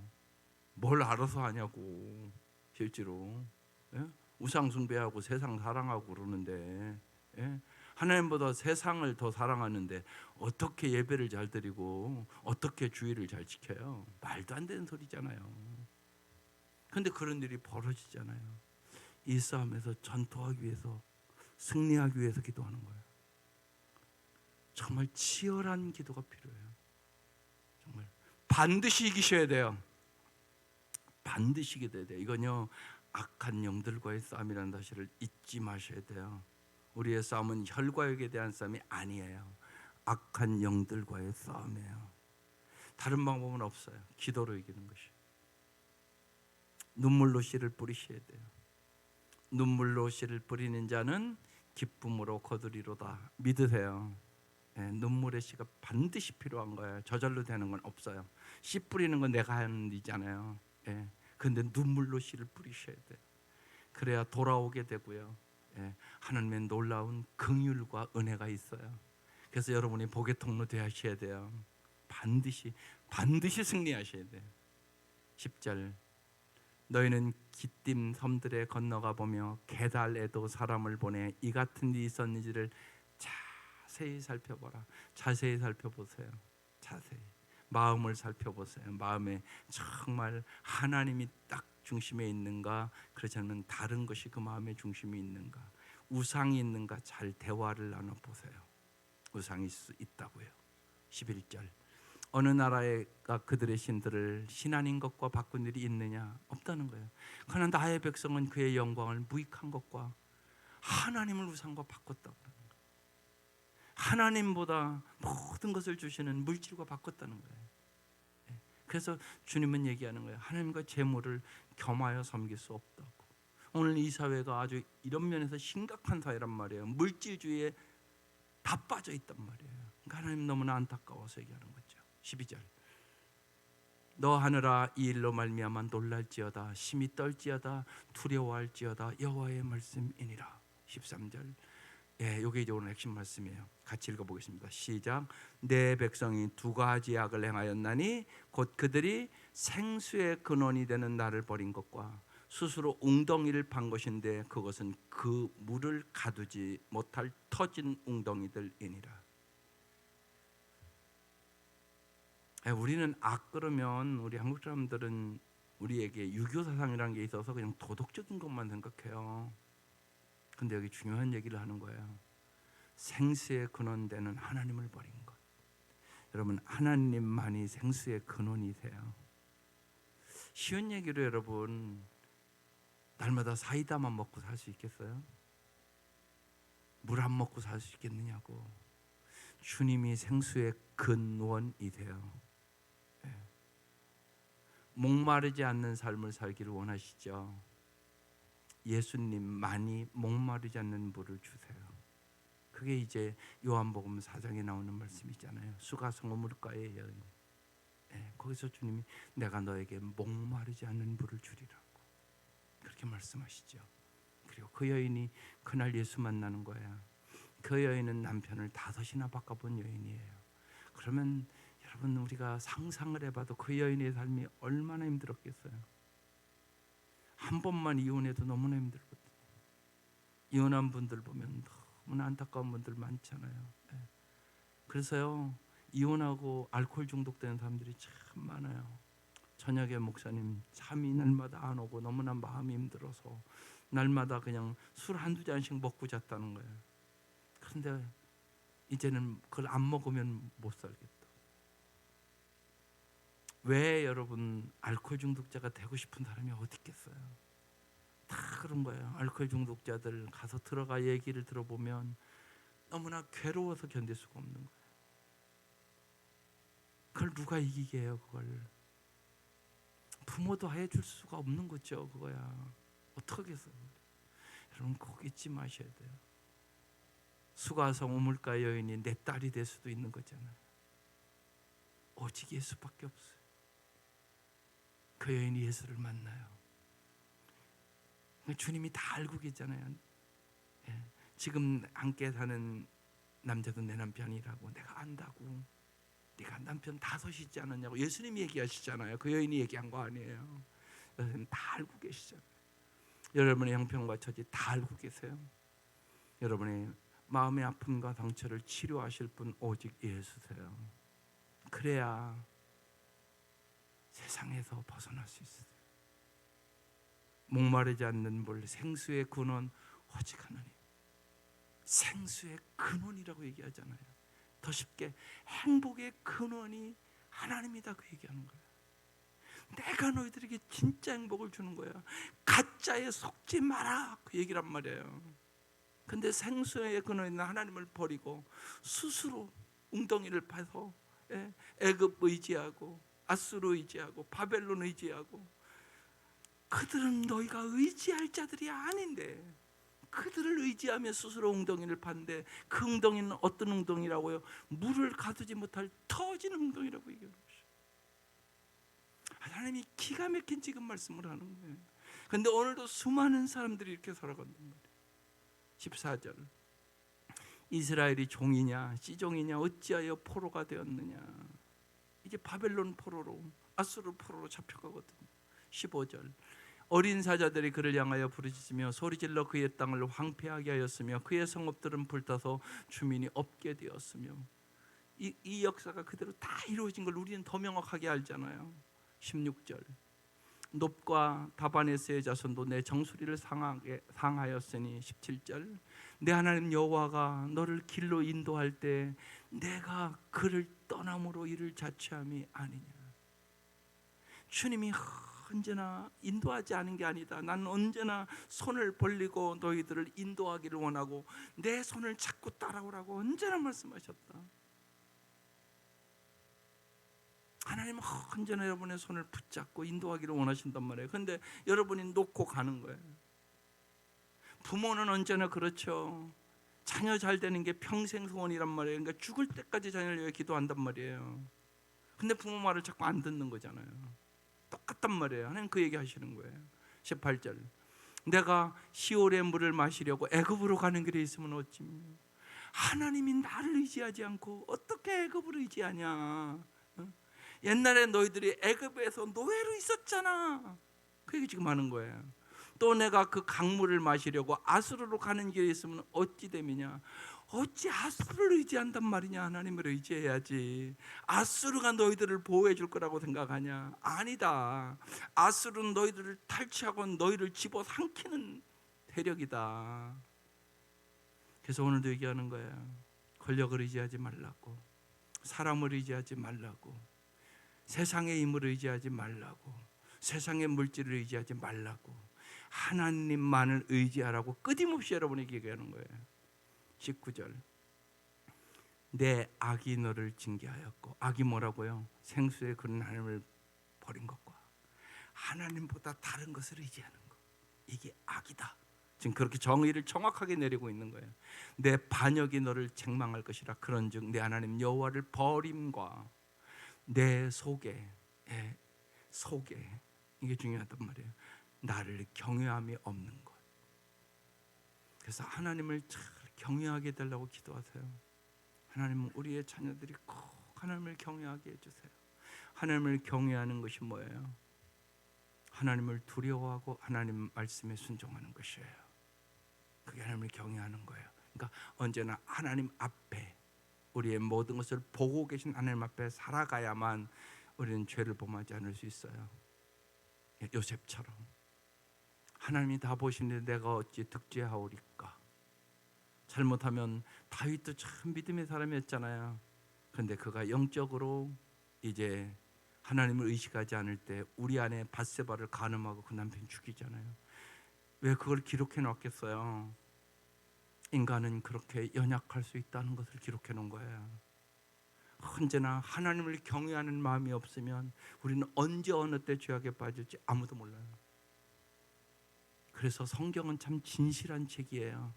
뭘 알아서 하냐고. 실제로, 예? 우상 숭배하고 세상 사랑하고 그러는데, 예? 하나님보다 세상을 더 사랑하는데 어떻게 예배를 잘 드리고 어떻게 주의를 잘 지켜요? 말도 안 되는 소리잖아요. 근데 그런 일이 벌어지잖아요. 이 싸움에서 전투하기 위해서, 승리하기 위해서 기도하는 거예요. 정말 치열한 기도가 필요해요. 정말 반드시 이기셔야 돼요. 반드시 이겨야 돼요. 이건요, 악한 영들과의 싸움이라는 사실을 잊지 마셔야 돼요. 우리의 싸움은 혈과 육에 대한 싸움이 아니에요. 악한 영들과의 싸움이에요. 다른 방법은 없어요. 기도로 이기는 것이. 눈물로 씨를 뿌리셔야 돼요. 눈물로 씨를 뿌리는 자는 기쁨으로 거두리로다. 믿으세요. 예, 눈물의 씨가 반드시 필요한 거예요. 저절로 되는 건 없어요. 씨 뿌리는 건 내가 하는 일이잖아요. 예, 근데 눈물로 씨를 뿌리셔야 돼요. 그래야 돌아오게 되고요. 예, 하나님의 놀라운 긍휼과 은혜가 있어요. 그래서 여러분이 복의 통로 되셔야 돼요. 반드시 승리하셔야 돼요. 10절, 너희는 기띔 섬들에 건너가 보며 게달에도 사람을 보내 이 같은 일이 있었는지를 자세히 살펴보라. 자세히 살펴보세요. 자세히 마음을 살펴보세요. 마음에 정말 하나님이 딱 중심에 있는가, 그렇지 않으면 다른 것이 그 마음의 중심에 있는가, 우상이 있는가, 잘 대화를 나눠보세요. 우상일 수 있다고요. 11절, 어느 나라가 그들의 신들을 신하인 것과 바꾼 일이 있느냐? 없다는 거예요. 그러나 나의 백성은 그의 영광을 무익한 것과 하나님을 우상과 바꿨다고 그러는 거예요. 하나님보다 모든 것을 주시는 물질과 바꿨다는 거예요. 그래서 주님은 얘기하는 거예요. 하나님과 재물을 겸하여 섬길 수 없다고. 오늘 이 사회가 아주 이런 면에서 심각한 사회란 말이에요. 물질주의에 다 빠져 있단 말이에요. 그러니까 하나님 너무나 안타까워서 얘기하는 거죠. 12절, 너 하늘아 이 일로 말미암아 놀랄지어다, 심히 떨지어다, 두려워할지어다, 여호와의 말씀이니라. 13절, 예, 이게 이제 오늘 핵심 말씀이에요. 같이 읽어보겠습니다. 시작. 내 백성이 두 가지 악을 행하였나니 곧 그들이 생수의 근원이 되는 나를 버린 것과 스스로 웅덩이를 판 것인데 그것은 그 물을 가두지 못할 터진 웅덩이들이니라. 예, 우리는 악 그러면 우리 한국 사람들은 우리에게 유교 사상이라는 게 있어서 그냥 도덕적인 것만 생각해요. 근데 여기 중요한 얘기를 하는 거예요. 생수의 근원되는 하나님을 버린 것. 여러분, 하나님만이 생수의 근원이세요. 쉬운 얘기로 여러분, 날마다 사이다만 먹고 살 수 있겠어요? 물 안 먹고 살 수 있겠느냐고. 주님이 생수의 근원이세요. 목마르지 않는 삶을 살기를 원하시죠? 예수님만이 목마르지 않는 물을 주세요. 그게 이제 요한복음 4장에 나오는 말씀이잖아요. 수가성 우물가의 여인. 거기서 주님이 내가 너에게 목마르지 않는 물을 주리라고 그렇게 말씀하시죠. 그리고 그 여인이 그날 예수 만나는 거야. 그 여인은 남편을 5이나 바꿔본 여인이에요. 그러면 여러분, 우리가 상상을 해봐도 그 여인의 삶이 얼마나 힘들었겠어요. 한 번만 이혼해도 너무나 힘들거든요. 이혼한 분들 보면 너무나 안타까운 분들 많잖아요. 그래서요, 이혼하고 알코올 중독되는 사람들이 참 많아요. 저녁에 목사님 잠이 날마다 안 오고 너무나 마음이 힘들어서 날마다 그냥 술 한두 잔씩 먹고 잤다는 거예요. 그런데 이제는 그걸 안 먹으면 못 살겠다. 왜 여러분 알코올 중독자가 되고 싶은 사람이 어디 있겠어요? 다 그런 거예요. 알코올 중독자들 가서 들어가 얘기를 들어보면 너무나 괴로워서 견딜 수가 없는 거예요. 그걸 누가 이기게 해요? 그걸 부모도 해줄 수가 없는 거죠. 그거야 어떡하겠어요? 여러분 꼭 잊지 마셔야 돼요. 수가성 우물가 여인이 내 딸이 될 수도 있는 거잖아요. 오직 예수밖에 없어요. 그 여인이 예수를 만나요. 주님이 다 알고 계잖아요. 예. 지금 함께 사는 남자도 내 남편이라고 내가 안다고. 네가 남편 다섯이지 않았냐고 예수님이 얘기하시잖아요. 그 여인이 얘기한 거 아니에요. 여러분 다 알고 계시잖아요. 여러분의 형편과 처지 다 알고 계세요. 여러분의 마음의 아픔과 상처를 치료하실 분 오직 예수세요. 그래야 세상에서 벗어날 수 있어요. 목마르지 않는 물, 생수의 근원 오직 하나님. 생수의 근원이라고 얘기하잖아요. 더 쉽게 행복의 근원이 하나님이다 그 얘기하는 거예요. 내가 너희들에게 진짜 행복을 주는 거야. 가짜에 속지 마라 그 얘기란 말이에요. 근데 생수의 근원인 하나님을 버리고 스스로 웅덩이를 파서 애굽 의지하고 아수르 의지하고 바벨론 의지하고, 그들은 너희가 의지할 자들이 아닌데 그들을 의지하며 스스로 웅덩이를 파는데 그 웅덩이는 어떤 웅덩이라고요? 물을 가두지 못할 터진 웅덩이라고 얘기하는 것이죠. 하나님이 기가 막힌 지금 말씀을 하는 거예요. 그런데 오늘도 수많은 사람들이 이렇게 살아간단 말이에요. 14절 이스라엘이 종이냐 씨종이냐 어찌하여 포로가 되었느냐. 이제 바벨론 포로로 아수르 포로로 잡혀가거든요. 15절 어린 사자들이 그를 향하여 부르짖으며 소리질러 그의 땅을 황폐하게 하였으며 그의 성읍들은 불타서 주민이 없게 되었으며, 이 역사가 그대로 다 이루어진 걸 우리는 더 명확하게 알잖아요. 16절 놉과 다바네스의 자손도 내 정수리를 상하였으니 17절 내 하나님 여호와가 너를 길로 인도할 때 내가 그를 떠남으로 이를 자취함이 아니냐. 주님이 언제나 인도하지 않은 게 아니다. 나는 언제나 손을 벌리고 너희들을 인도하기를 원하고 내 손을 잡고 따라오라고 언제나 말씀하셨다. 하나님은 언제나 여러분의 손을 붙잡고 인도하기를 원하신단 말이에요. 그런데 여러분이 놓고 가는 거예요. 부모는 언제나 그렇죠. 자녀 잘 되는 게 평생 소원이란 말이에요. 그러니까 죽을 때까지 자녀를 위해 기도한단 말이에요. 근데 부모 말을 자꾸 안 듣는 거잖아요. 똑같단 말이에요. 하나님 그 얘기 하시는 거예요. 18절 내가 시올의 물을 마시려고 애굽으로 가는 길에 있으면 어찌며. 하나님이 나를 의지하지 않고 어떻게 애굽을 의지하냐. 옛날에 너희들이 애굽에서 노예로 있었잖아. 그 얘기 지금 하는 거예요. 또 내가 그 강물을 마시려고 아수르로 가는 길에 있으면 어찌 됨이냐. 어찌 아수르를 의지한단 말이냐. 하나님을 의지해야지. 아수르가 너희들을 보호해 줄 거라고 생각하냐. 아니다. 아수르는 너희들을 탈취하고 너희를 집어삼키는 세력이다. 그래서 오늘도 얘기하는 거예요. 권력을 의지하지 말라고, 사람을 의지하지 말라고, 세상의 힘을 의지하지 말라고, 세상의 물질을 의지하지 말라고, 하나님만을 의지하라고 끊임없이 여러분에게 얘기하는 거예요. 19절 내 악이 너를 징계하였고, 악이 뭐라고요? 생수의 그런 하나님을 버린 것과 하나님보다 다른 것을 의지하는 것, 이게 악이다. 지금 그렇게 정의를 정확하게 내리고 있는 거예요. 내 반역이 너를 책망할 것이라. 그런즉 내 하나님 여호와를 버림과 내 속에 이게 중요하단 말이에요. 나를 경외함이 없는 것. 그래서 하나님을 잘 경외하게 되려고 기도하세요. 하나님 우리의 자녀들이 꼭 하나님을 경외하게 해주세요. 하나님을 경외하는 것이 뭐예요? 하나님을 두려워하고 하나님 말씀에 순종하는 것이에요. 그게 하나님을 경외하는 거예요. 그러니까 언제나 하나님 앞에 우리의 모든 것을 보고 계신 하나님 앞에 살아가야만 우리는 죄를 범하지 않을 수 있어요. 요셉처럼 하나님이 다 보시는데 내가 어찌 득죄하오리까. 잘못하면 다윗도 참 믿음의 사람이었잖아요. 그런데 그가 영적으로 이제 하나님을 의식하지 않을 때 우리 안에 밧세바를 간음하고 그 남편 죽이잖아요. 왜 그걸 기록해 놨겠어요? 인간은 그렇게 연약할 수 있다는 것을 기록해 놓은 거예요. 언제나 하나님을 경외하는 마음이 없으면 우리는 언제 어느 때 죄악에 빠질지 아무도 몰라요. 그래서 성경은 참 진실한 책이에요.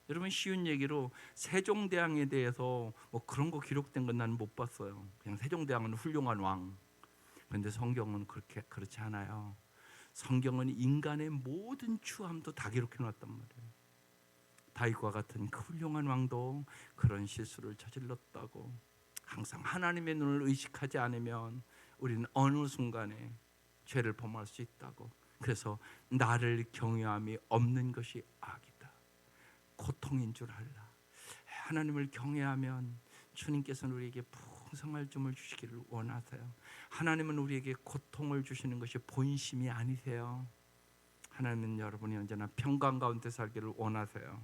여러분 쉬운 얘기로 세종대왕에 대해서 뭐 그런 거 기록된 건 나는 못 봤어요. 그냥 세종대왕은 훌륭한 왕. 그런데 성경은 그렇지 않아요. 성경은 인간의 모든 추함도 다 기록해 놨단 말이에요. 다윗과 같은 그 훌륭한 왕도 그런 실수를 저질렀다고. 항상 하나님의 눈을 의식하지 않으면 우리는 어느 순간에 죄를 범할 수 있다고. 그래서 나를 경외함이 없는 것이 악이다, 고통인 줄 알라. 하나님을 경외하면 주님께서는 우리에게 풍성할 줌을 주시기를 원하세요. 하나님은 우리에게 고통을 주시는 것이 본심이 아니세요. 하나님은 여러분이 언제나 평강 가운데 살기를 원하세요.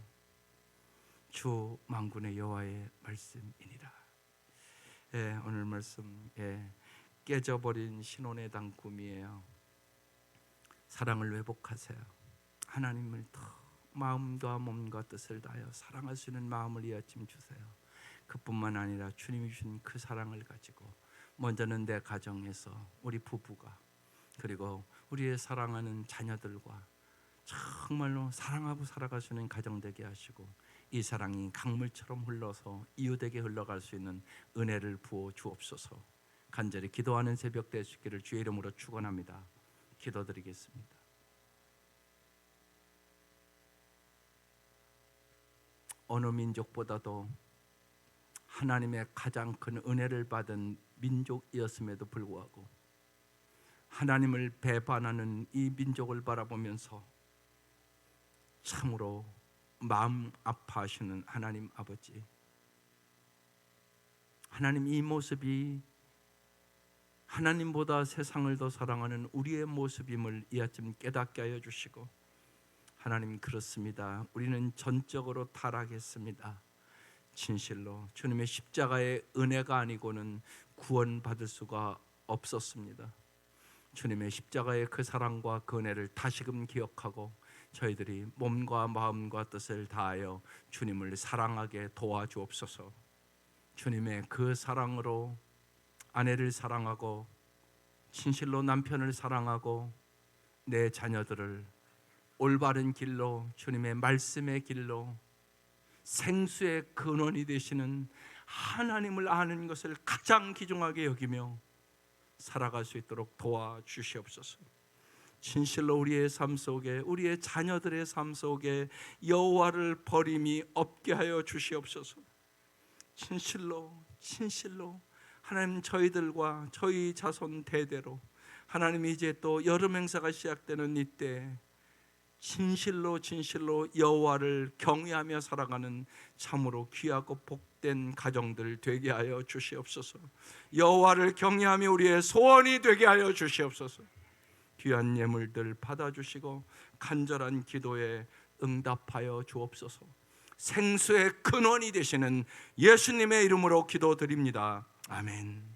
주 만군의 여호와의 말씀이니라. 오늘 말씀 깨져버린 신혼의 단꿈이에요. 사랑을 회복하세요. 하나님을 더 마음과 몸과 뜻을 다하여 사랑할 수 있는 마음을 이 아침 주세요. 그뿐만 아니라 주님이 주신 그 사랑을 가지고 먼저는 내 가정에서 우리 부부가, 그리고 우리의 사랑하는 자녀들과 정말로 사랑하고 살아갈 수 있는 가정 되게 하시고, 이 사랑이 강물처럼 흘러서 이웃에게 흘러갈 수 있는 은혜를 부어 주옵소서. 간절히 기도하는 새벽 될 수 있기를 주의 이름으로 축원합니다. 기도드리겠습니다. 어느 민족보다도 하나님의 가장 큰 은혜를 받은 민족이었음에도 불구하고 하나님을 배반하는 이 민족을 바라보면서 참으로 마음 아파하시는 하나님 아버지, 하나님, 이 모습이 하나님보다 세상을 더 사랑하는 우리의 모습임을 이 아침 깨닫게 하여 주시고, 하나님, 그렇습니다. 우리는 전적으로 타락했습니다. 진실로 주님의 십자가의 은혜가 아니고는 구원받을 수가 없었습니다. 주님의 십자가의 그 사랑과 그 은혜를 다시금 기억하고 저희들이 몸과 마음과 뜻을 다하여 주님을 사랑하게 도와주옵소서. 주님의 그 사랑으로 아내를 사랑하고 진실로 남편을 사랑하고 내 자녀들을 올바른 길로, 주님의 말씀의 길로, 생수의 근원이 되시는 하나님을 아는 것을 가장 귀중하게 여기며 살아갈 수 있도록 도와주시옵소서. 진실로 우리의 삶 속에, 우리의 자녀들의 삶 속에 여호와를 버림이 없게 하여 주시옵소서. 진실로 하나님, 저희들과 저희 자손 대대로 하나님, 이제 또 여름 행사가 시작되는 이때 진실로 여호와를 경외하며 살아가는 참으로 귀하고 복된 가정들 되게 하여 주시옵소서. 여호와를 경외하며 우리의 소원이 되게 하여 주시옵소서. 귀한 예물들 받아주시고 간절한 기도에 응답하여 주옵소서. 생수의 근원이 되시는 예수님의 이름으로 기도드립니다. 아멘.